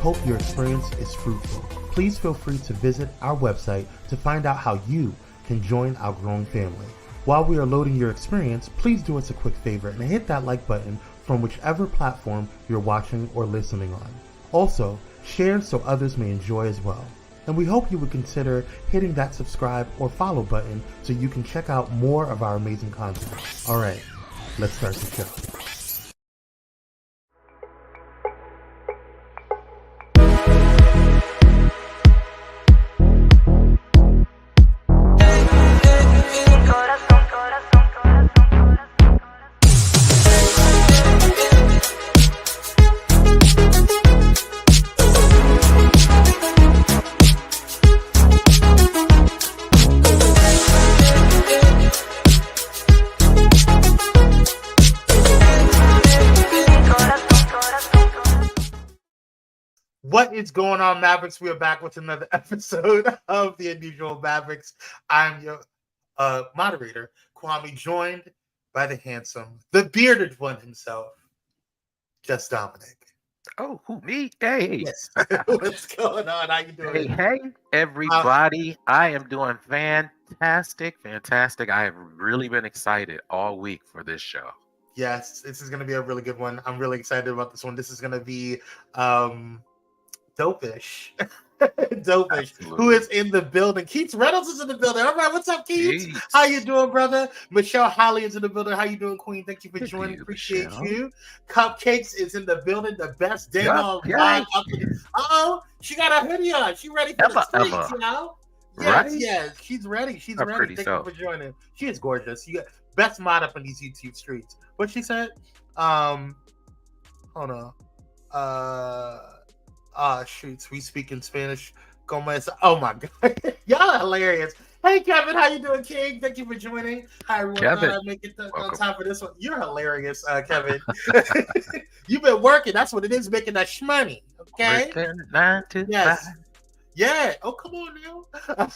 hope your experience is fruitful. Please feel free to visit our website to find out how you can join our growing family. While we are loading your experience, please do us a quick favor and hit that like button from whichever platform you're watching or listening on. Also, share so others may enjoy as well. And we hope you would consider hitting that subscribe or follow button so you can check out more of our amazing content. All right, let's start the show. What is going on, Mavericks? We are back with another episode of The Unusual Mavericks. I'm your moderator, Kwame, joined by the handsome, the bearded one himself, Just Dominic. Oh, who, me? Hey. Yes. What's going on? How you doing? Hey, everybody. I am doing fantastic. I have really been excited all week for this show. Yes, this is going to be a really good one. I'm really excited about this one. This is going to be dopish. Dopish. Absolutely. Who is in the building? Keith Reynolds is in the building. All right, what's up, Keith? Jeez. How you doing, brother? Michelle Holly is in the building. How you doing, Queen? Thank you for joining. Appreciate you. Cupcakes is in the building. The best dinner online. Uh-oh, she got a hoodie on. She ready for the streets, you know? Yes, right? Yes, she's ready. She's ready. Thank you for joining. She is gorgeous. You got best mod up in these YouTube streets. What she said? Hold on. Shoots. We speak in Spanish. Gomez. Oh my god, y'all are hilarious. Hey Kevin, how you doing, King? Thank you for joining. Hi everyone. Kevin, make it on time for this one. You're hilarious, Kevin. You've been working. That's what it is, making that shmoney. Okay. Working 9 to 5. Yeah. Oh, come on now.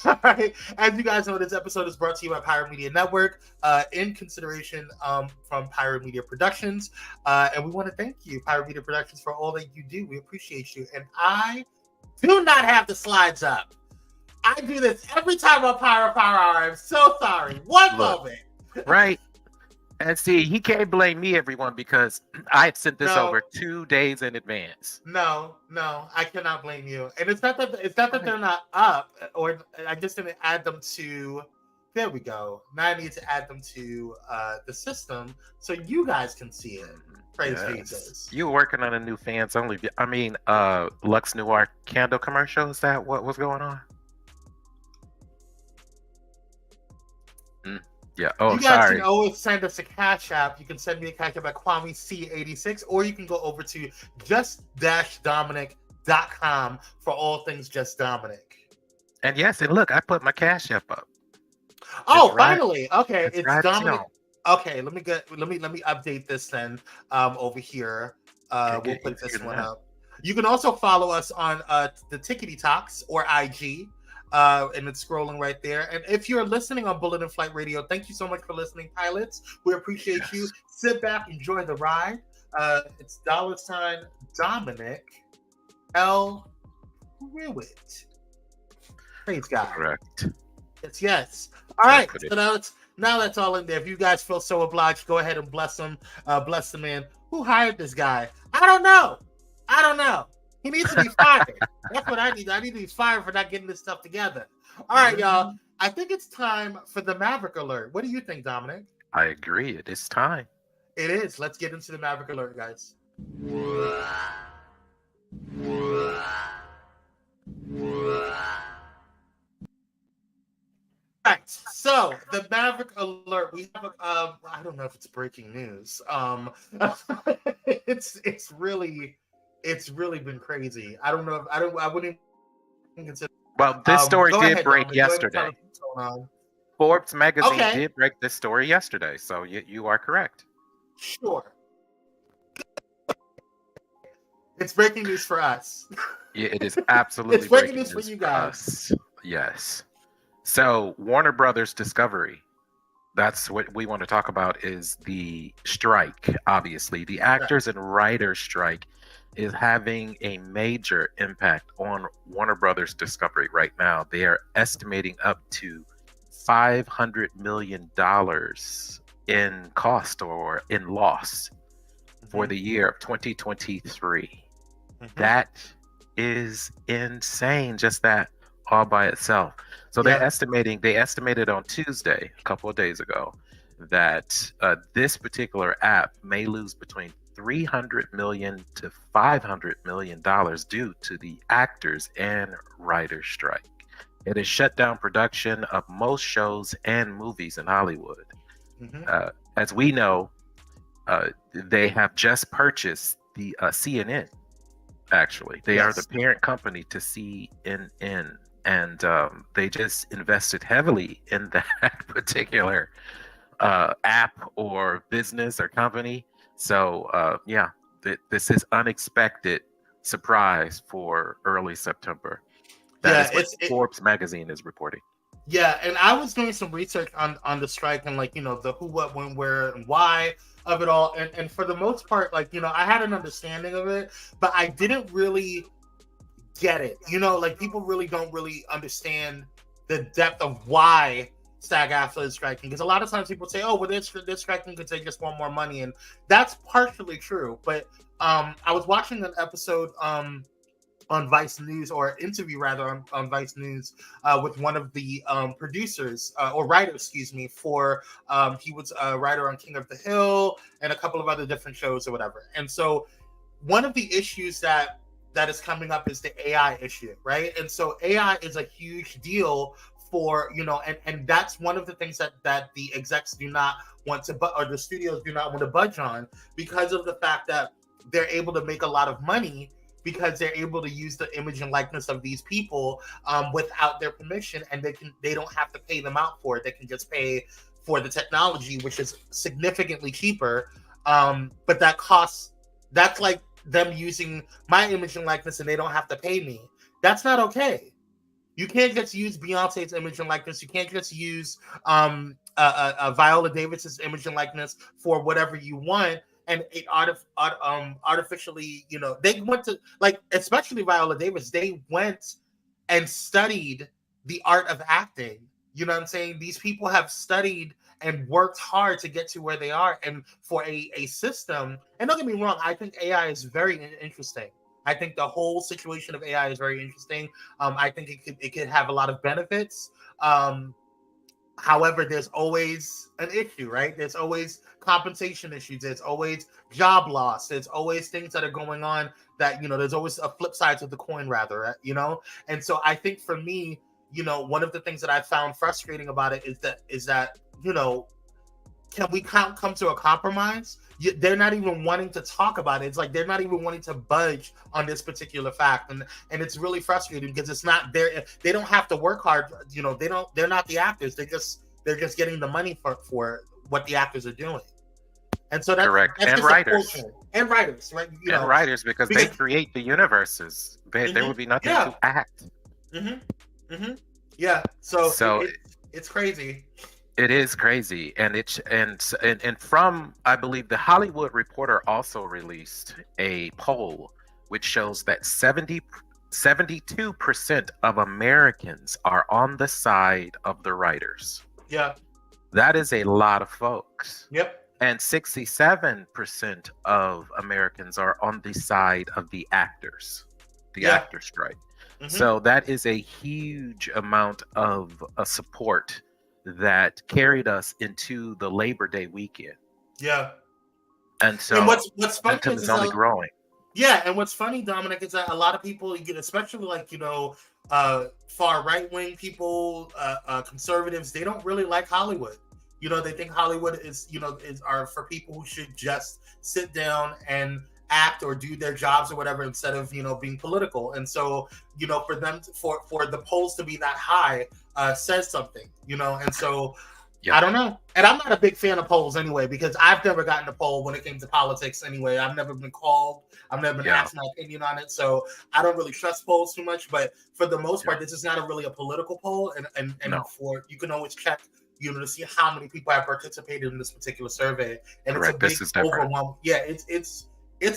All right. As you guys know, this episode is brought to you by Pyro Media Network, in consideration from Pyro Media Productions. And we want to thank you, Pyro Media Productions, for all that you do. We appreciate you. And I do not have the slides up. I do this every time on Pyro Power Hour. I'm so sorry. One moment. Right. And see, he can't blame me, everyone, because I sent this over 2 days in advance. No, I cannot blame you. And it's not that they're not up, or I just didn't add them to. There we go. Now I need to add them to the system so you guys can see it. Praise Jesus. You were working on a new fans only. I mean, Lux Noir candle commercial. Is that what was going on? Yeah. Oh, you guys can always send us a Cash App. You can send me a Cash App at Kwame C86, or you can go over to just-dominic.com for all things Just Dominic. And yes, and look, I put my Cash App up. Oh, finally. Okay, it's Dominic. Okay, let me update this then. Over here, we'll put this one up. You can also follow us on the Tickety Talks or IG. And it's scrolling right there. And if you're listening on Bullet and Flight Radio, thank you so much for listening, pilots. We appreciate you. Sit back, enjoy the ride. It's $, Dominic L. Ruitt. Praise God. Correct. Yes. All right. So now that's all in there. If you guys feel so obliged, go ahead and bless him. Bless the man. Who hired this guy? I don't know. He needs to be fired. That's what I need. I need to be fired for not getting this stuff together. All right, y'all. I think it's time for the Maverick Alert. What do you think, Dominic? I agree. It is time. It is. Let's get into the Maverick Alert, guys. Right. So the Maverick Alert. We have I don't know if it's breaking news. It's really been crazy. I don't know if I wouldn't even consider. Well, this story did break yesterday. Forbes magazine did break this story yesterday, so you are correct. Sure. It's breaking news for us. Yeah, it is absolutely it's breaking news for you guys. Yes. So Warner Brothers Discovery, that's what we want to talk about is the strike. Obviously, the actors and writers strike is having a major impact on Warner Brothers Discovery right now. They are estimating up to $500 million in cost or in loss for the year of 2023. That is insane, just that all by itself. So they estimated on Tuesday, a couple of days ago, that this particular app may lose between $300 million to $500 million due to the actors and writers strike. It has shut down production of most shows and movies in Hollywood. As we know, they have just purchased the CNN. Actually, they are the parent company to CNN, and they just invested heavily in that particular app or business or company. So this is unexpected surprise for early September. That is what Forbes magazine is reporting. Yeah, and I was doing some research on the strike and the who, what, when, where, and why of it all. And for the most part, I had an understanding of it, but I didn't really get it. People really don't really understand the depth of why SAG-AFTRA is striking. Because a lot of times people say, oh, well, they're striking because they just want more money. And that's partially true. But I was watching an episode on Vice News, or interview rather on Vice News with one of the producers or writers, excuse me, for he was a writer on King of the Hill and a couple of other different shows or whatever. And so one of the issues that is coming up is the AI issue, right? And so AI is a huge deal for, and that's one of the things that the execs do not want to, or the studios do not want to budge on, because of the fact that they're able to make a lot of money because they're able to use the image and likeness of these people without their permission, and they don't have to pay them out for it. They can just pay for the technology, which is significantly cheaper. But that's like them using my image and likeness and they don't have to pay me. That's not okay. You can't just use Beyonce's image and likeness. You can't just use Viola Davis's image and likeness for whatever you want. And it artificially, they went to, especially Viola Davis, they went and studied the art of acting. You know what I'm saying? These people have studied and worked hard to get to where they are. And for a system, and don't get me wrong, I think AI is very interesting. I think the whole situation of AI is very interesting. I think it could have a lot of benefits. However, there's always an issue, right? There's always compensation issues. There's always job loss. There's always things that are going on that, there's always a flip side to the coin, rather, And so I think for me, one of the things that I found frustrating about it is that can we come to a compromise? They're not even wanting to talk about it. It's like they're not even wanting to budge on this particular fact, and it's really frustrating because it's not there. They don't have to work hard. They're not the actors. They're just getting the money for what the actors are doing. And so that's correct. That's and writers, right? Writers because they create the universes. There would be nothing to act. Yeah. So it's crazy. It is crazy, and from, I believe, the Hollywood Reporter also released a poll which shows that 72% of Americans are on the side of the writers. Yeah, that is a lot of folks. Yep. And 67% of Americans are on the side of the actors, the actor strike. So that is a huge amount of support that carried us into the Labor Day weekend. Yeah. And so what's funny is it's only growing. Yeah, and what's funny, Dominic, is that a lot of people, especially far right-wing people, conservatives, they don't really like Hollywood. They think Hollywood is are for people who should just sit down and act or do their jobs or whatever instead of being political. And so for them for the polls to be that high says something, and so I don't know. And I'm not a big fan of polls anyway, because I've never gotten a poll when it came to politics anyway. I've never been called. I've never been asked my opinion on it. So I don't really trust polls too much. But for the most part, this is not really a political poll. And for you can always check to see how many people have participated in this particular survey, and Correct. it's a big overwhelm. Yeah, it's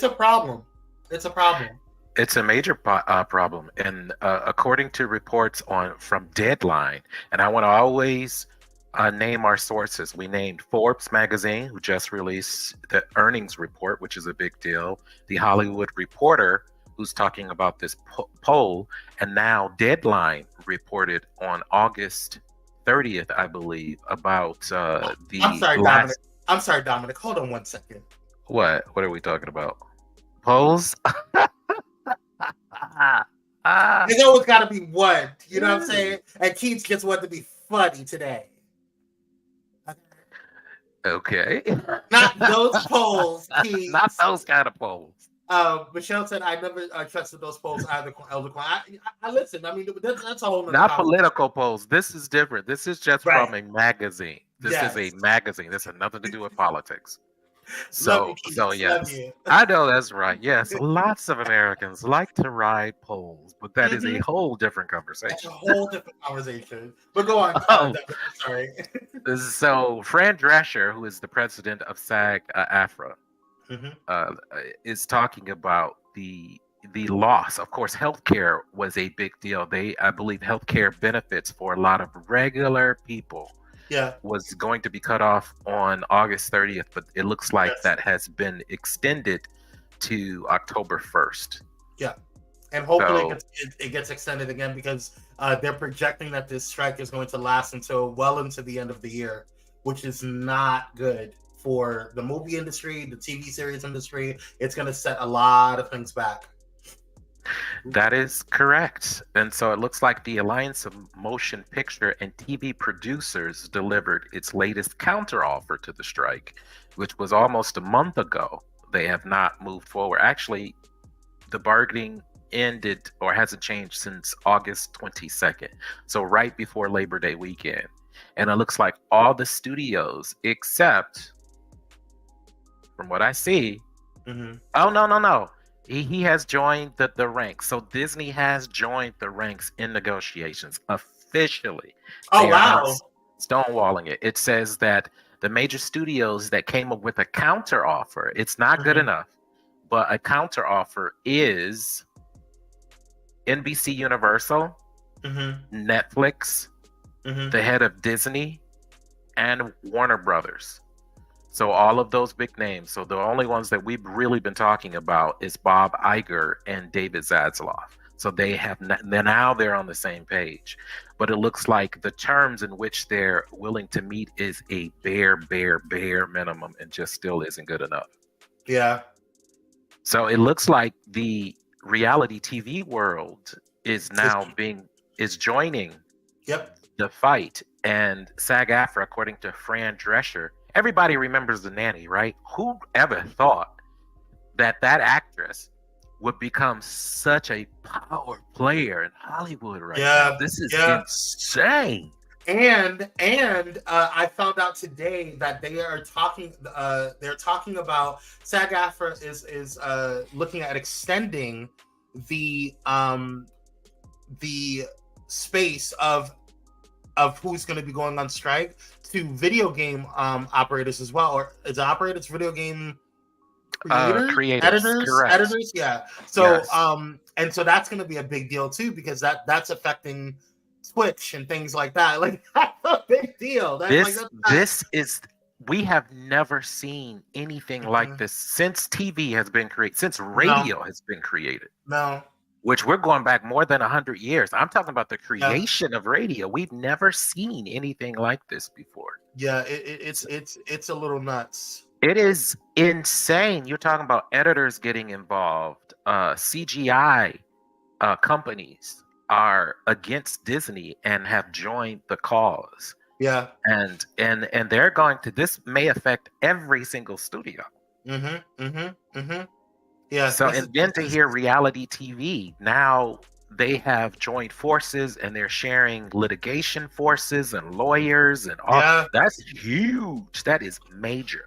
a problem. It's a problem. It's a major problem, and according to reports from Deadline, and I want to always name our sources. We named Forbes magazine, who just released the earnings report, which is a big deal. The Hollywood Reporter, who's talking about this poll, and now Deadline reported on August 30th, I believe, about the. Dominic. I'm sorry, Dominic. Hold on 1 second. What are we talking about? Polls? There's always got to be one. You know what I'm saying? And Keats just wanted to be funny today. Okay. Not those polls, Keats. Not those kind of polls. Michelle said, I never trusted those polls either. Elder I listen. I mean, that's a whole nother Not political polls. This is different. This is just from a magazine. This is a magazine. This has nothing to do with politics. So yes, I know that's right. Yes, lots of Americans like to ride polls, but that is a whole different conversation. That's a whole different conversation. But go on. Sorry. So Fran Drescher, who is the president of SAG-AFTRA, is talking about the loss. Of course, healthcare was a big deal. I believe healthcare benefits for a lot of regular people was going to be cut off on August 30th, but it looks like that has been extended to October 1st. Yeah, and hopefully it gets extended again, because they're projecting that this strike is going to last until well into the end of the year, which is not good for the movie industry, the TV series industry. It's going to set a lot of things back. That is correct. And so it looks like the Alliance of Motion Picture and TV Producers delivered its latest counteroffer to the strike, which was almost a month ago. They have not moved forward. Actually, the bargaining ended or hasn't changed since August 22nd. So right before Labor Day weekend. And it looks like all the studios, except from what I see, oh, no. He has joined the ranks. So Disney has joined the ranks in negotiations officially. Oh, wow. Stonewalling it. It says that the major studios that came up with a counter offer, it's not good enough, but a counter offer is NBC Universal, Netflix, the head of Disney, and Warner Brothers. So all of those big names. So the only ones that we've really been talking about is Bob Iger and David Zaslav. So they're on the same page. But it looks like the terms in which they're willing to meet is a bare minimum, and just still isn't good enough. Yeah. So it looks like the reality TV world is joining the fight. And SAG-AFTRA, according to Fran Drescher, everybody remembers The Nanny, right? Who ever thought that actress would become such a power player in Hollywood right now? This is insane. And I found out today that they are talking. They're talking about SAG-AFTRA is looking at extending the space of who's going to be going on strike to video game operators as well, or is it operators, video game creators, editors, yeah. So and so that's going to be a big deal too, because that's affecting Twitch and things like that. Like, that's a big deal. We have never seen anything like this since TV has been created, since radio has been created. No. Which we're going back more than 100 years. I'm talking about the creation of radio. We've never seen anything like this before. Yeah, it's a little nuts. It is insane. You're talking about editors getting involved. CGI companies are against Disney and have joined the cause. Yeah, and they're going to. This may affect every single studio. Yeah. So, and then to hear reality TV, now they have joined forces and they're sharing litigation forces and lawyers and all. Yeah. That's huge. That is major.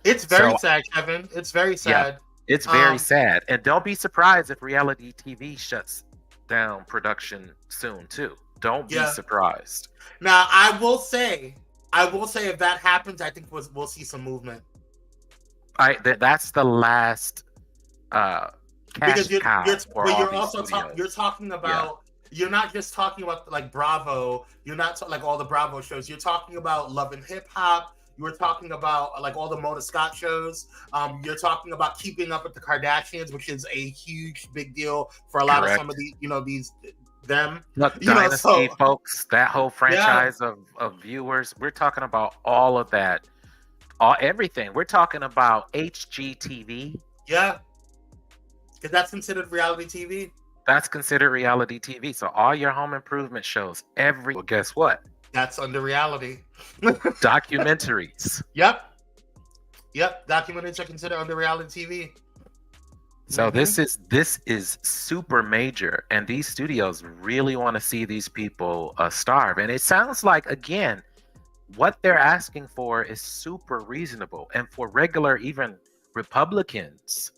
It's very sad, Kevin. It's very sad. Yeah, it's very sad. And don't be surprised if reality TV shuts down production soon too. Don't be surprised. Now, I will say I will say if that happens, I think we'll see some movement. That's the last cash Because cow for but all you're these also studios. you're talking about, you're not just talking about like Bravo. You're not like all the Bravo shows. You're talking about Love and Hip Hop. You were talking about like all the Mona Scott shows. You're talking about Keeping Up with the Kardashians, which is a huge big deal for a lot of some of the these them. Look, You know, Dynasty, so folks, that whole franchise of viewers. We're talking about all of that, everything. We're talking about HGTV. yeah, because that's considered reality TV. That's considered reality TV. So all your home improvement shows, well, guess what? That's under reality. Documentaries. Yep. Documentaries are considered under reality TV. So this is super major, and these studios really want to see these people starve. And it sounds like, again, what they're asking for is super reasonable, and for regular, even Republicans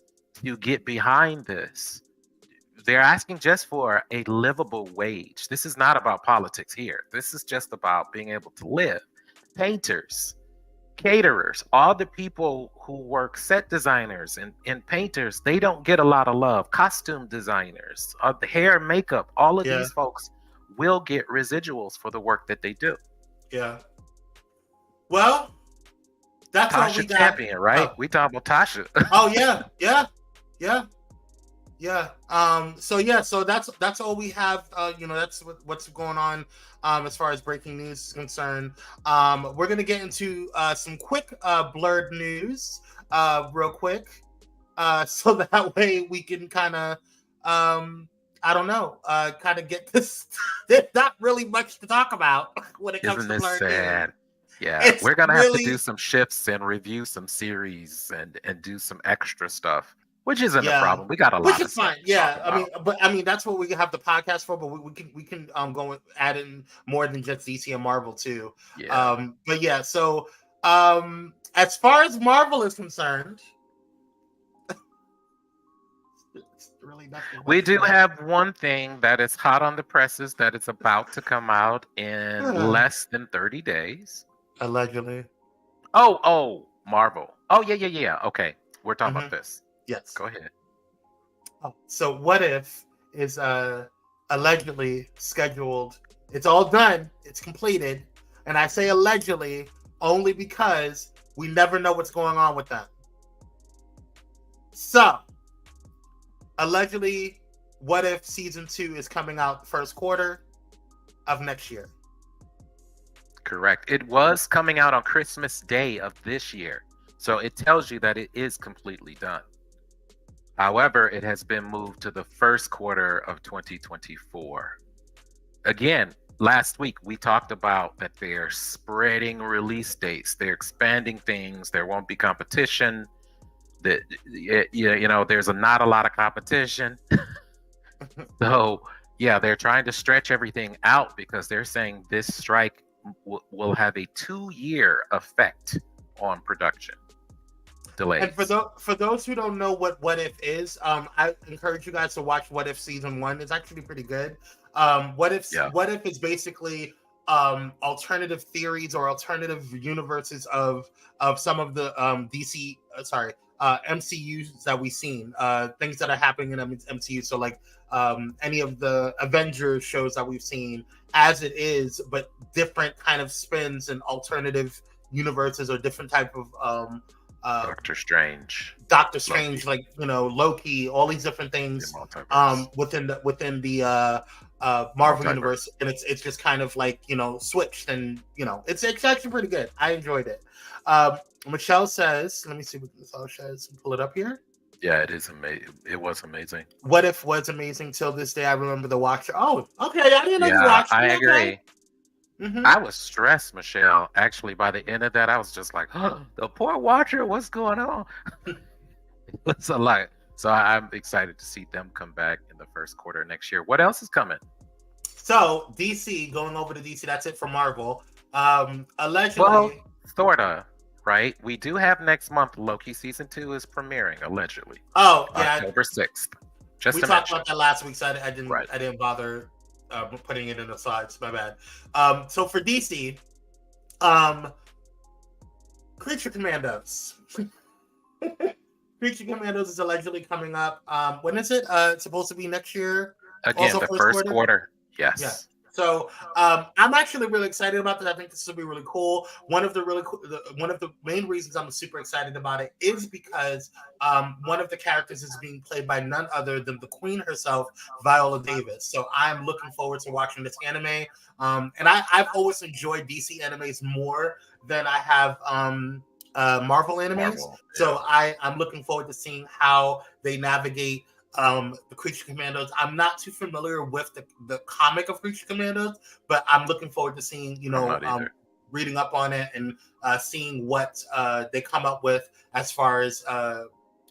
to get behind this, they're asking just for a livable wage. This is not about politics here. This is just about being able to live. Painters, caterers, all the people who work, set designers and painters, they don't get a lot of love. Costume designers, the hair and makeup, all of these folks will get residuals for the work that they do. Yeah. Well, that's Tasha all we got. Champion, right? We talking about Tasha. Oh yeah. So that's all we have. That's what's going on as far as breaking news is concerned. We're gonna get into some quick Blerd news real quick, so that way we can kind of kind of get this. There's not really much to talk about when it comes to Blerd sad? News. Yeah, we're gonna have to do some shifts and review some series and do some extra stuff. Which isn't a problem. We got a lot. Which is fine. Yeah, I mean that's what we have the podcast for. But we can go and add in more than just DC and Marvel too. Yeah. But yeah. So as far as Marvel is concerned, it's really nothing. We do have one thing that is hot on the presses that is about to come out in less than 30 days. Allegedly. Oh, Marvel. Oh yeah. Okay, we're talking about this. Yes. Go ahead. Oh, so What If is allegedly scheduled. It's all done. It's completed. And I say allegedly only because we never know what's going on with them. So, allegedly, What If Season 2 is coming out the first quarter of next year. Correct. It was coming out on Christmas Day of this year. So it tells you that it is completely done. However, it has been moved to the first quarter of 2024. Again, last week we talked about that they're spreading release dates. They're expanding things. There won't be competition. There's not a lot of competition. So, yeah, they're trying to stretch everything out because they're saying this strike will have a 2-year effect on production. Delays. And for those who don't know what If is, I encourage you guys to watch What If Season 1. It's actually pretty good. What If is basically alternative theories or alternative universes of some of the MCUs that we've seen, things that are happening in MCU. So like any of the Avengers shows that we've seen as it is, but different kind of spins and alternative universes or different type of Doctor Strange, like Loki, all these different things within the Marvel universe, and it's just kind of like switched, and it's actually pretty good. I enjoyed it. Michelle says, let me see what Michelle says. Pull it up here. Yeah, it is amazing. It was amazing. What If was amazing till this day. I remember the Watcher. Oh, okay. I didn't know you watched it. I agree. Okay. Mm-hmm. I was stressed, Michelle. Actually, by the end of that, I was just like, oh, the poor Watcher, what's going on? It was a lot. So I'm excited to see them come back in the first quarter next year. What else is coming? So DC, going over to DC, that's it for Marvel. Allegedly. Well, sorta, right? We do have next month, Loki Season 2 is premiering, allegedly. Oh, yeah. October 6th. We talked about that last week, so I didn't bother putting it in the slides. My bad. So for DC, Creature Commandos. Creature Commandos is allegedly coming up. When is it? It's supposed to be next year. Again, the first quarter. Yes. Yeah. So I'm actually really excited about this. I think this will be really cool. One of the main reasons I'm super excited about it is because one of the characters is being played by none other than the Queen herself, Viola Davis. So I'm looking forward to watching this anime. And I've always enjoyed DC animes more than I have Marvel animes. So I'm looking forward to seeing how they navigate the Creature Commandos. I'm not too familiar with the comic of Creature Commandos, but I'm looking forward to seeing, reading up on it and seeing what they come up with as far as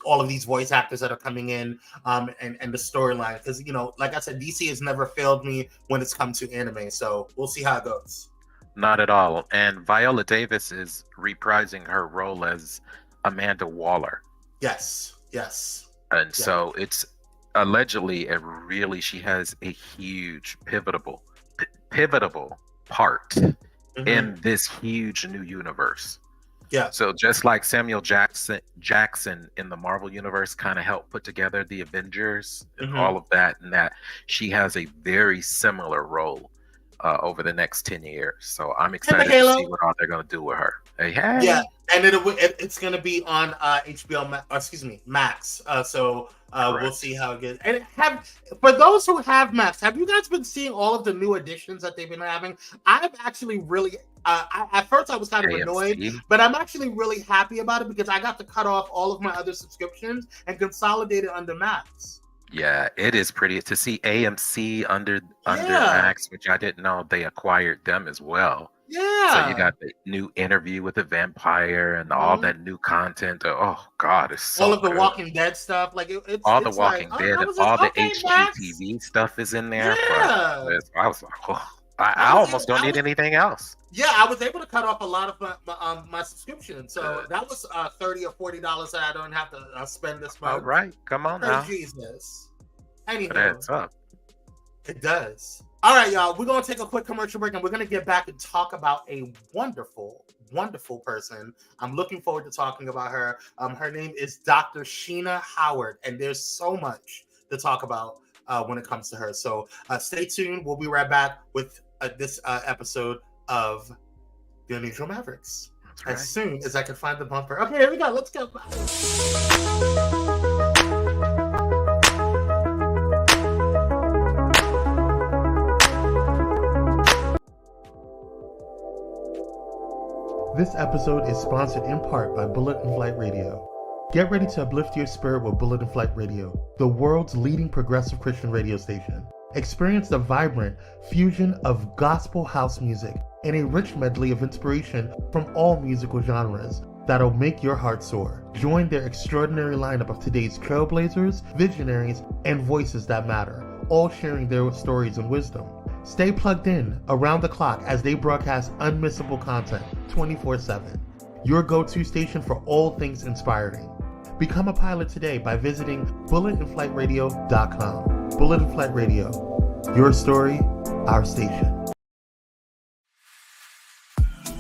all of these voice actors that are coming in and the storyline. Because, like I said, DC has never failed me when it's come to anime. So we'll see how it goes. Not at all. And Viola Davis is reprising her role as Amanda Waller. Yes. And so it's allegedly she has a huge pivotal part in this huge new universe. Yeah. So just like Samuel Jackson in the Marvel universe kind of helped put together the Avengers and all of that, and that she has a very similar role over the next 10 years. So I'm excited to see what all they're going to do with her. Hey. Yeah, and it's going to be on HBO Max. So we'll see how it gets. And for those who have Max, have you guys been seeing all of the new additions that they've been having? I've actually really at first I was kind of annoyed, but I'm actually really happy about it because I got to cut off all of my other subscriptions and consolidate it under Max. Yeah, it is pretty to see AMC under Max, which I didn't know they acquired them as well. Yeah. So you got the new interview with the vampire and all that new content. Oh God, it's so all of the good. Walking Dead stuff, like it's all it's the Walking Dead and all the HGTV stuff is in there. Yeah. I was like, I almost don't need anything else. Yeah, I was able to cut off a lot of my subscription, so that was $30 or $40 that I don't have to spend this month. All right, come on now. Jesus. Anyhow, that's up. It does. All right, y'all. We're gonna take a quick commercial break, and we're gonna get back and talk about a wonderful, wonderful person. I'm looking forward to talking about her. Her name is Dr. Sheena Howard, and there's so much to talk about when it comes to her. So stay tuned. We'll be right back with this episode of The Unusual Mavericks. Right. As soon as I can find the bumper. Okay, here we go. Let's go. This episode is sponsored in part by Bullet and Flight Radio. Get ready to uplift your spirit with Bullet and Flight Radio, the world's leading progressive Christian radio station. Experience the vibrant fusion of gospel house music and a rich medley of inspiration from all musical genres that'll make your heart soar. Join their extraordinary lineup of today's trailblazers, visionaries, and voices that matter, all sharing their stories and wisdom. Stay plugged in around the clock as they broadcast unmissable content 24/7. Your go-to station for all things inspiring. Become a pilot today by visiting bulletandflightradio.com. Bullet and Flight Radio. Your story, our station.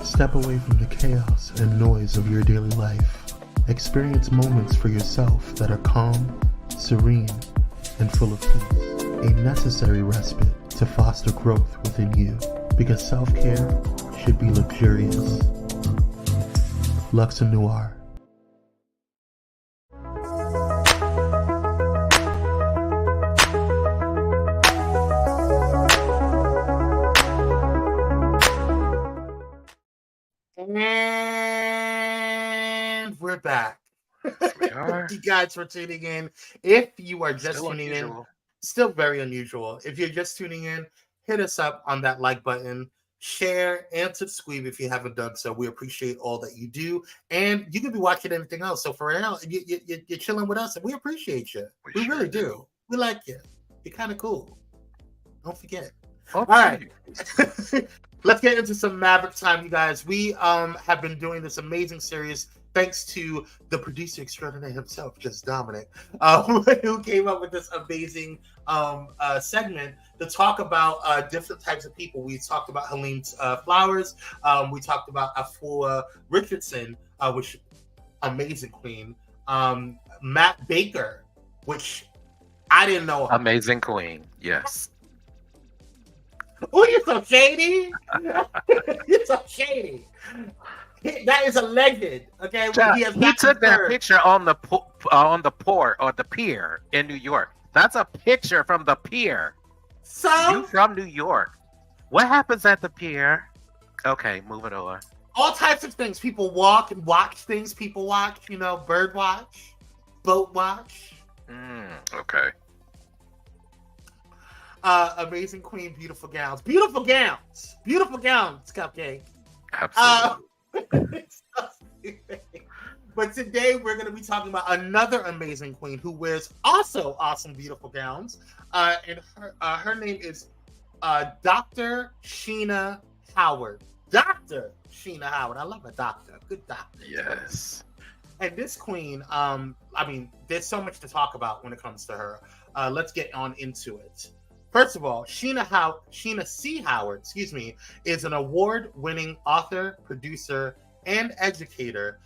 Step away from the chaos and noise of your daily life. Experience moments for yourself that are calm, serene, and full of peace. A necessary respite to foster growth within you, because self-care should be luxurious. Luxe Noir. And we're back. Thank you guys for tuning in. If you are just tuning in, still very unusual. If you're just tuning in, hit us up on that like button, share, and subscribe if you haven't done so. We appreciate all that you do. And you could be watching anything else. So for now, you're chilling with us, and we appreciate you. We really do. We like you. You're kind of cool. Don't forget. All right. Let's get into some Maverick time, you guys. We have been doing this amazing series thanks to the producer extraordinaire himself, Just Dominic, who came up with this amazing segment to talk about different types of people. We talked about Helene Flowers. We talked about Afua Richardson, which amazing queen. Matt Baker, which I didn't know. Amazing queen, yes. Oh, you're so shady. You're so shady. That is a legend. Okay, he took that picture on the port or the pier in New York. That's a picture from the pier. So you from New York? What happens at the pier? Okay, moving on. All types of things. People walk and watch things. People watch, bird watch, boat watch. Okay. Amazing queen, beautiful gowns, Cupcake. Absolutely. But today we're going to be talking about another amazing queen who wears also awesome, beautiful gowns. And her name is Dr. Sheena Howard. Dr. Sheena Howard. I love a doctor. Good doctor. Yes. And this queen, there's so much to talk about when it comes to her. Let's get on into it. First of all, Sheena C. Howard, is an award-winning author, producer, and educator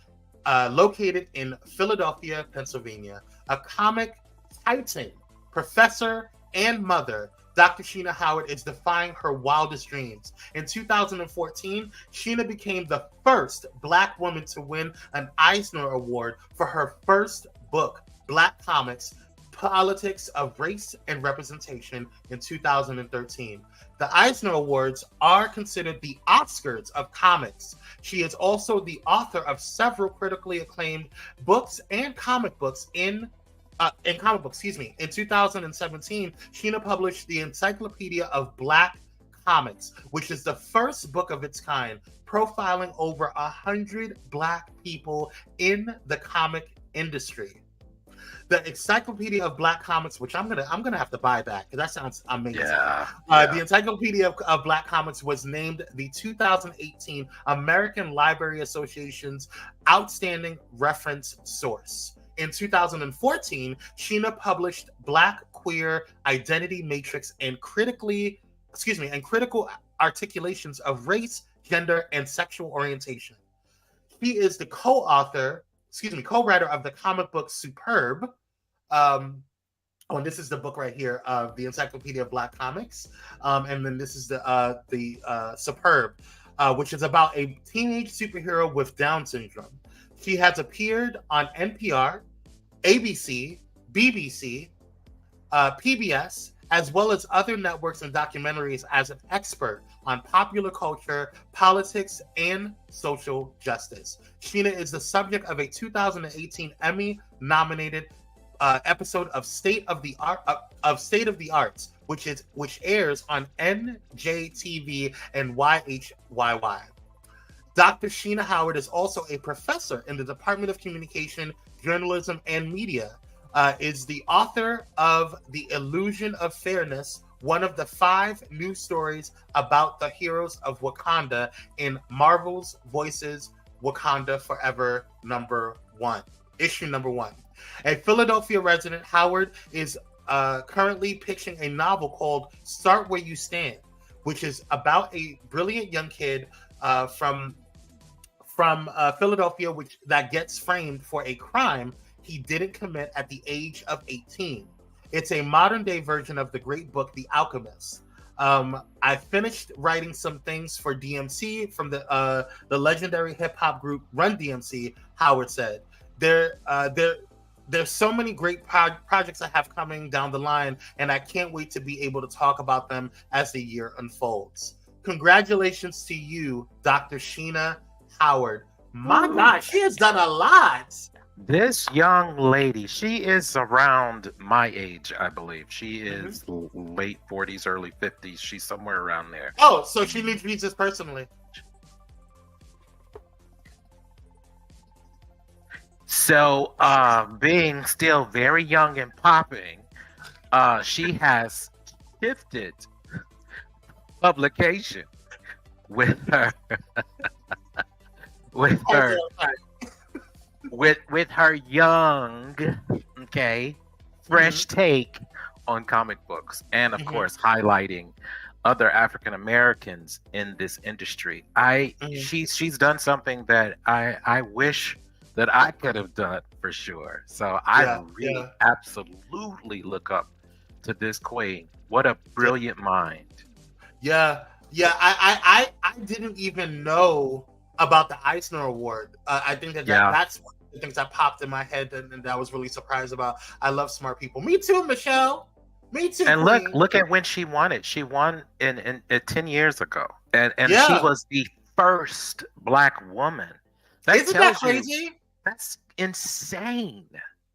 located in Philadelphia, Pennsylvania. A comic titan, professor, and mother, Dr. Sheena Howard is defying her wildest dreams. In 2014, Sheena became the first Black woman to win an Eisner Award for her first book, Black Comics, Politics of Race and Representation, in 2013. The Eisner Awards are considered the Oscars of comics. She is also the author of several critically acclaimed books and comic books. In 2017, Sheena published the Encyclopedia of Black Comics, which is the first book of its kind, profiling over 100 Black people in the comic industry. The Encyclopedia of Black Comics, which I'm gonna have to buy that because that sounds amazing. Yeah. The Encyclopedia of Black Comics was named the 2018 American Library Association's Outstanding Reference Source. In 2014, Sheena published Black Queer Identity Matrix and critical articulations of race, gender, and sexual orientation. He is the co-writer of the comic book Superb. And this is the book right here, the Encyclopedia of Black Comics. And then this is the Superb, which is about a teenage superhero with Down syndrome. She has appeared on NPR, ABC, BBC, PBS, as well as other networks and documentaries as an expert on popular culture, politics, and social justice. Sheena is the subject of a 2018 Emmy-nominated episode of State of the Arts, which airs on NJTV and YHYY. Dr. Sheena Howard is also a professor in the Department of Communication, Journalism, and Media. Is the author of The Illusion of Fairness, one of the 5 news stories about the heroes of Wakanda in Marvel's Voices Wakanda Forever issue number 1. A Philadelphia resident, Howard is currently pitching a novel called Start Where You Stand, which is about a brilliant young kid from Philadelphia that gets framed for a crime he didn't commit at the age of 18. It's a modern day version of the great book, The Alchemist. I finished writing some things for DMC from the legendary hip hop group Run DMC, Howard said. There's so many great projects I have coming down the line, and I can't wait to be able to talk about them as the year unfolds. Congratulations to you, Dr. Sheena Howard. My God, she has done a lot. This young lady, she is around my age, I believe. She is late 40s, early 50s. She's somewhere around there. Oh, so she knew Jesus personally. So, being still very young and popping, she has shifted publication with her with her with her young, fresh take on comic books, and of course highlighting other African Americans in this industry. She's done something that I wish that I could have done for sure. So I really absolutely look up to this queen. What a brilliant mind. Yeah. I didn't even know about the Eisner Award. I think that's one of the things that popped in my head and that I was really surprised about. I love smart people. Me too, Michelle. Me too. And look at when she won it. She won in 10 years ago, and she was the first Black woman. Isn't that crazy? That's insane.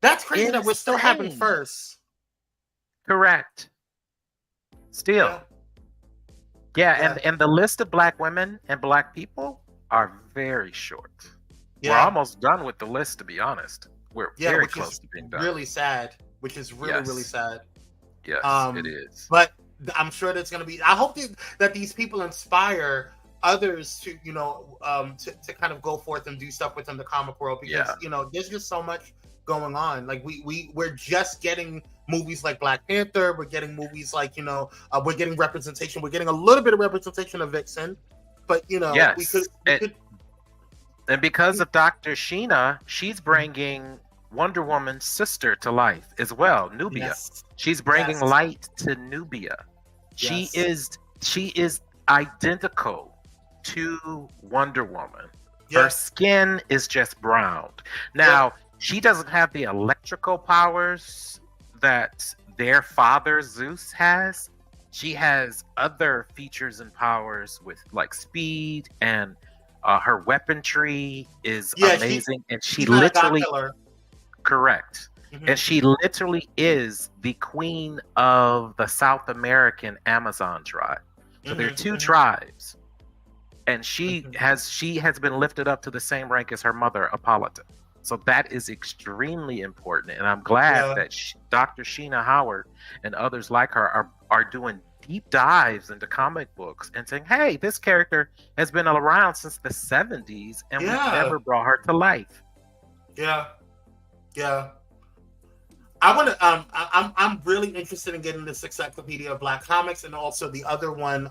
That's crazy that we're still having first. Correct. Still. Yeah. And the list of Black women and Black people are very short. We're almost done with the list, to be honest. We're very close to being done. Really sad. Which is really sad. Yes, it is. But I'm sure that's going to be. I hope that these people inspire others to, to kind of go forth and do stuff within the comic world, because there's just so much going on. Like we're just getting movies like Black Panther. We're getting movies like we're getting representation. We're getting a little bit of representation of Vixen, but we could. And because of Dr. Sheena, she's bringing Wonder Woman's sister to life as well, Nubia. Yes. She's bringing light to Nubia. She is identical to Wonder Woman. Her skin is just browned. Now, she doesn't have the electrical powers that their father Zeus has. She has other features and powers with like speed, and her weaponry is amazing. And she literally correct. And she literally is the queen of the South American Amazon tribe. So there are two tribes, and she has been lifted up to the same rank as her mother, Hippolyta. So that is extremely important, and I'm glad that Dr. Sheena Howard and others like her are doing deep dives into comic books and saying, "Hey, this character has been around since the '70s, and we've never brought her to life." Yeah. I want to. I'm really interested in getting this Encyclopedia of Black Comics, and also the other one.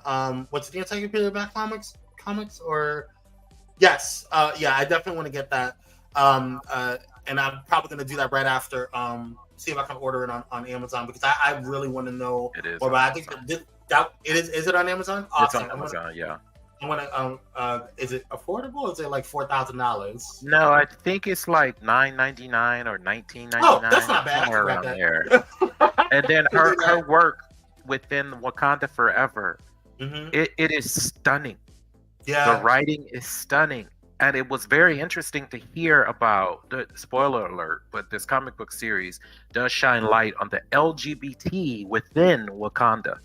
What's the Encyclopedia of Black Comics? Yes. I definitely want to get that. And I'm probably going to do that right after. See if I can order it on Amazon, because I really want to know. It is. But I think that it is. Is it on Amazon? Awesome. It's on Amazon. I want to. Is it affordable? Is it like $4,000? No, I think it's like $9.99 or $19.99. Oh, that's not bad. Somewhere around there. And then her work within Wakanda Forever, it is stunning. Yeah, the writing is stunning, and it was very interesting to hear about. The spoiler alert, but this comic book series does shine light on the LGBT within Wakanda.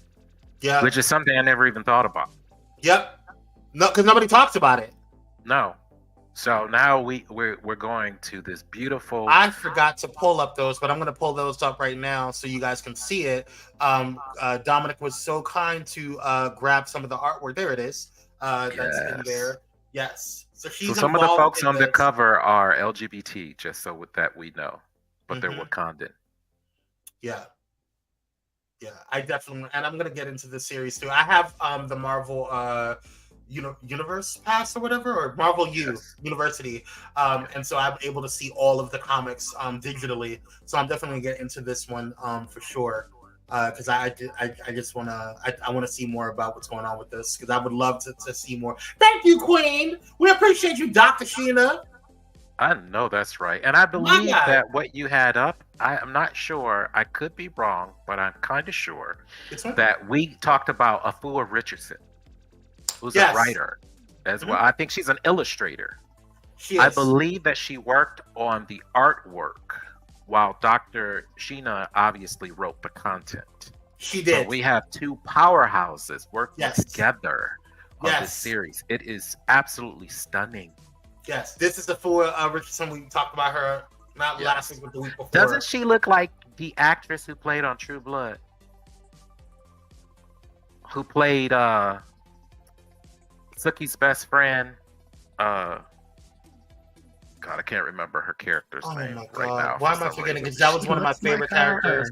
Yeah, which is something I never even thought about. Yep. No, because nobody talks about it. No. So now we're going to this beautiful. I forgot to pull up those, but I'm going to pull those up right now so you guys can see it. Dominic was so kind to grab some of the artwork. There it is. That's in there. Yes. So some of the folks on the cover are LGBT, just so with that we know, but they're Wakandan. Yeah. I definitely, and I'm going to get into this series too. I have the Marvel. Universe Pass or whatever, or Marvel University, and so I'm able to see all of the comics digitally. So I'm definitely gonna get into this one for sure, because I just wanna see more about what's going on with this, because I would love to see more. Thank you, Queen. We appreciate you, Dr. Sheena. I know that's right, and I believe that what you had up. I'm not sure. I could be wrong, but I'm kind of sure that we talked about Afua Richardson, who's a writer as well. I think she's an illustrator. She is. I believe that she worked on the artwork while Dr. Sheena obviously wrote the content. She did. So we have two powerhouses working together on this series. It is absolutely stunning. Yes, this is the Afua Richardson. We talked about her not last week, but the week before. Doesn't she look like the actress who played on True Blood? Who played Sookie's best friend. God, I can't remember her character's name right now. Why am I forgetting? Because that was one of my favorite characters.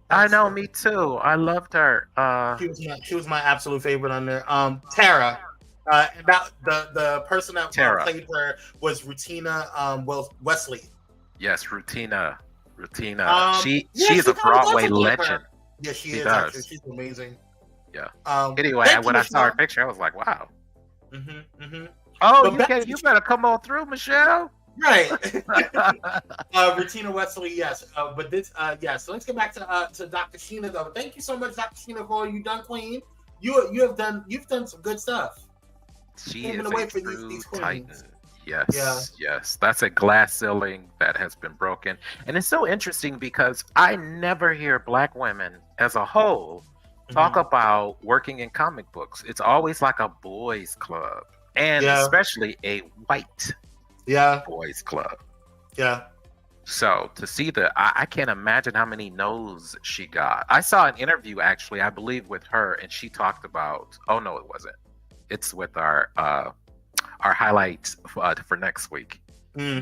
I know, me too. I loved her. She was my absolute favorite on there. Tara. About the person that played her was Rutina Wesley. Yes, Rutina. She is a Broadway legend. Yeah, she is. Actually, she's amazing. Yeah. Anyway, when I saw her picture, I was like, wow. Oh, you better come on through, Michelle. Right. Rutina Wesley, yes. But this, So let's get back to Dr. Sheena, though. Thank you so much, Dr. Sheena, for all you done, Queen. You've done some good stuff. She is a true titan. Yes. That's a glass ceiling that has been broken. And it's so interesting because I never hear Black women as a whole talk about working in comic books. It's always like a boys club, and especially a white boys club. Yeah. So to see I can't imagine how many no's she got. I saw an interview, actually, I believe, with her, and she talked about, oh no, it wasn't. It's with our highlights for next week.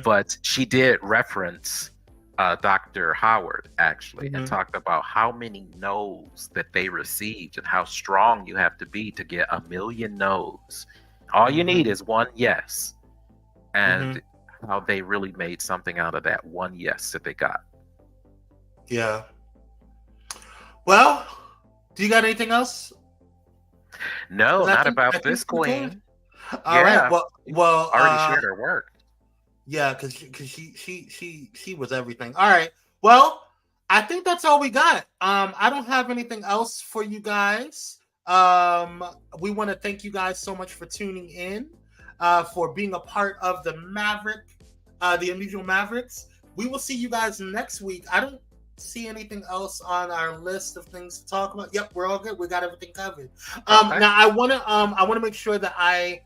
But she did reference Dr. Howard, actually, and talked about how many no's that they received and how strong you have to be to get 1 million no's. All you need is one yes. And how they really made something out of that one yes that they got. Yeah. Well, do you got anything else? No, not about this queen. All right. Well, already shared her work. Yeah, because she was everything. All right. Well, I think that's all we got. I don't have anything else for you guys. We want to thank you guys so much for tuning in, for being a part of the the Unusual Mavericks. We will see you guys next week. I don't see anything else on our list of things to talk about. Yep, we're all good. We got everything covered. Okay. Now I want to make sure that I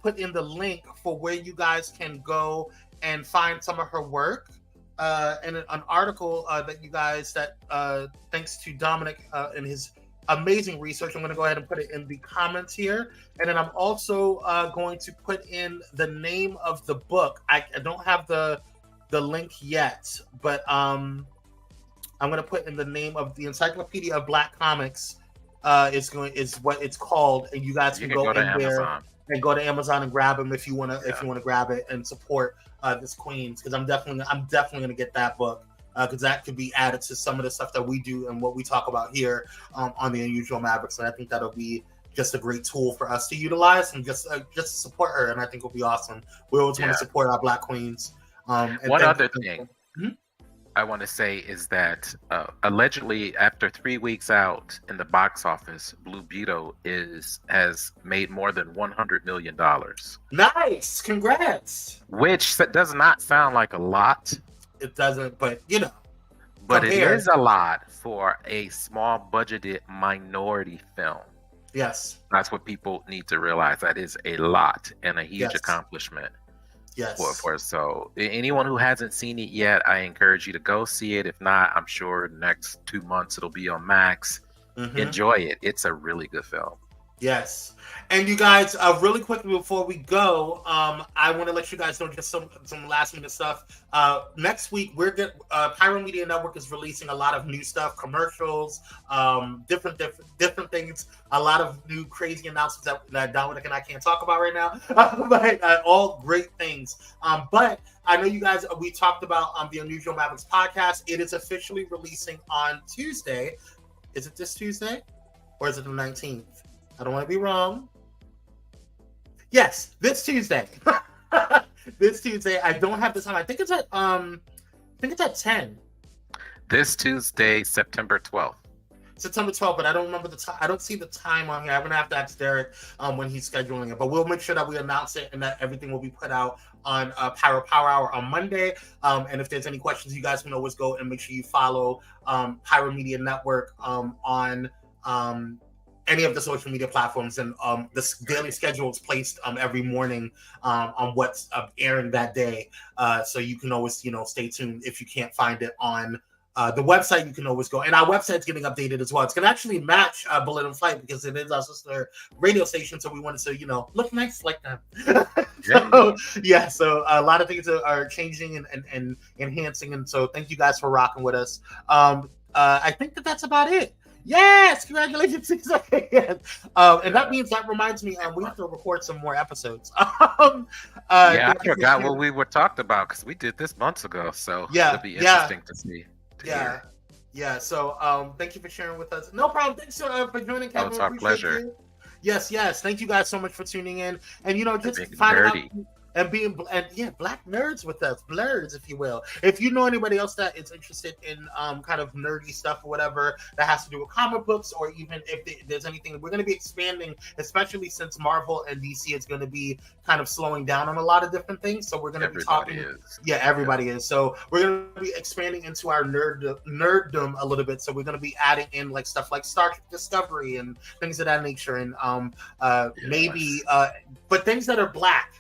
put in the link for where you guys can go and find some of her work, and an article that you guys thanks to Dominic and his amazing research. I'm going to go ahead and put it in the comments here, and then I'm also going to put in the name of the book. I don't have the link yet, but I'm going to put in the name of the Encyclopedia of Black Comics. Is what it's called, and you guys can go in there and go to Amazon and grab them if you want to grab it and support this Queens, because I'm definitely going to get that book, because that could be added to some of the stuff that we do and what we talk about here on the Unusual Mavericks, and I think that'll be just a great tool for us to utilize and just to support her, and I think it'll be awesome. We always want to support our Black Queens. One other thing I want to say is that allegedly, after 3 weeks out in the box office, Blue Beetle has made more than $100 million. Nice, congrats! Which does not sound like a lot. It doesn't, but But it is a lot for a small budgeted minority film. Yes, that's what people need to realize. That is a lot and a huge accomplishment. Yes. So anyone who hasn't seen it yet, I encourage you to go see it. If not, I'm sure next 2 months it'll be on Max. Enjoy it. It's a really good film. Yes. And you guys, really quickly before we go, I want to let you guys know just some last minute stuff. Next week, Pyro Media Network is releasing a lot of new stuff, commercials, different things, a lot of new crazy announcements that Dominic and I can't talk about right now, but all great things. But I know you guys, we talked about the Unusual Mavericks podcast. It is officially releasing on Tuesday. Is it this Tuesday? Or is it the 19th? I don't want to be wrong. Yes, this Tuesday. This Tuesday. I don't have the time. I think it's at 10. This Tuesday, September 12th. September 12th, but I don't remember the time. I don't see the time on here. I'm gonna have to ask Derek when he's scheduling it. But we'll make sure that we announce it and that everything will be put out on Pyro Power Hour on Monday. And if there's any questions, you guys can always go and make sure you follow Pyro Media Network on any of the social media platforms, and the daily schedule is placed every morning on what's airing that day, so you can always stay tuned if you can't find it on the website you can always go, and our website's getting updated as well. It's gonna actually match Bullet and Flight because it is our sister radio station, so we wanted to look nice like them. So a lot of things are changing and enhancing, and so thank you guys for rocking with us. I think that's about it. Yes, congratulations. And that means, that reminds me, we have to record some more episodes. I forgot what we were talked about because we did this months ago. So it'll be interesting to see. So thank you for sharing with us. No problem. Thanks for joining, Kevin. It's our pleasure. Yes. Thank you guys so much for tuning in, and just finding out and being black nerds with us, blerds, if you will. If you know anybody else that is interested in kind of nerdy stuff or whatever that has to do with comic books, or even if there's anything, we're going to be expanding, especially since Marvel and DC is going to be kind of slowing down on a lot of different things. So we're going to be talking. Everybody is. So we're going to be expanding into our nerddom a little bit. So we're going to be adding in like stuff like Star Trek Discovery and things of that nature, and maybe but things that are black.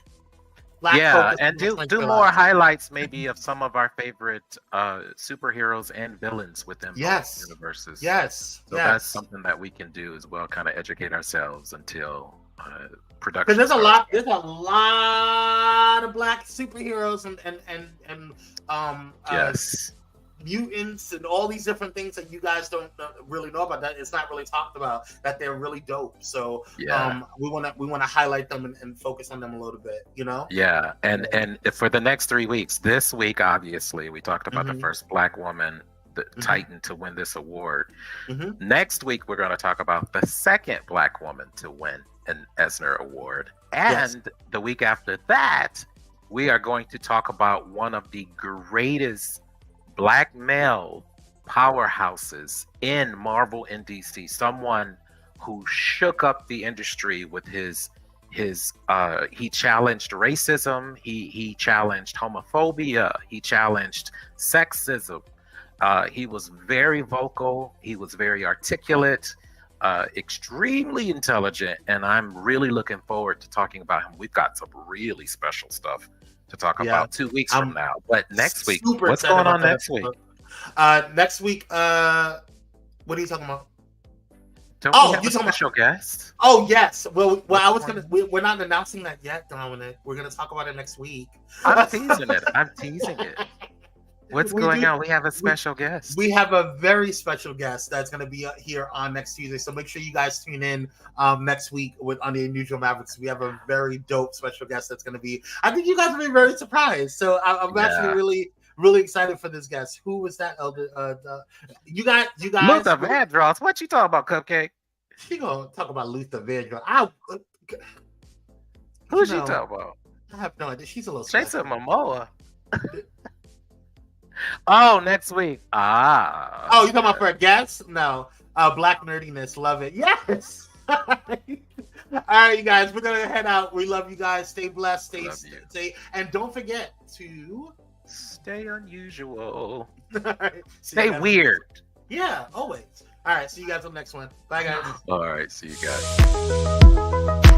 And do more highlights maybe of some of our favorite superheroes and villains within both universes. So that's something that we can do as well, kind of educate ourselves until production. There's a lot of black superheroes and mutants and all these different things that you guys don't really know about, that it's not really talked about, that they're really dope. So we want to highlight them and focus on them a little bit, and for the next 3 weeks, this week obviously we talked about the first black woman, the Titan, to win this award. Next week we're going to talk about the second black woman to win an Eisner Award, and the week after that we are going to talk about one of the greatest black male powerhouses in Marvel and DC, someone who shook up the industry with his he challenged racism, he challenged homophobia, he challenged sexism. He was very vocal, he was very articulate, extremely intelligent, and I'm really looking forward to talking about him. We've got some really special stuff to talk about 2 weeks from now. But next week, what's going on next week? Next week, what are you talking about? Don't we have a special guest? Oh yes. Well, I was gonna. We're not announcing that yet, Dominic. We're gonna talk about it next week. I'm teasing it. What's going on? We have a special guest. We have a very special guest that's going to be here on next Tuesday. So make sure you guys tune in next week on the Unusual Mavericks. We have a very dope special guest that's going to be. I think you guys will be very surprised. So I'm actually really excited for this guest. Who was that? You guys. Luther Vandross. What you talking about, Cupcake? She gonna talk about Luther Vandross. Who's she talking about? I have no idea. She's a little. Jason Momoa. Oh, next week. Oh, you talking about for a guest? No. Black nerdiness. Love it. Yes. All right, you guys. We're gonna head out. We love you guys. Stay blessed. Stay, and don't forget to stay unusual. All right. Stay weird. Yeah, always. All right. See you guys on the next one. Bye, guys. All right. See you guys.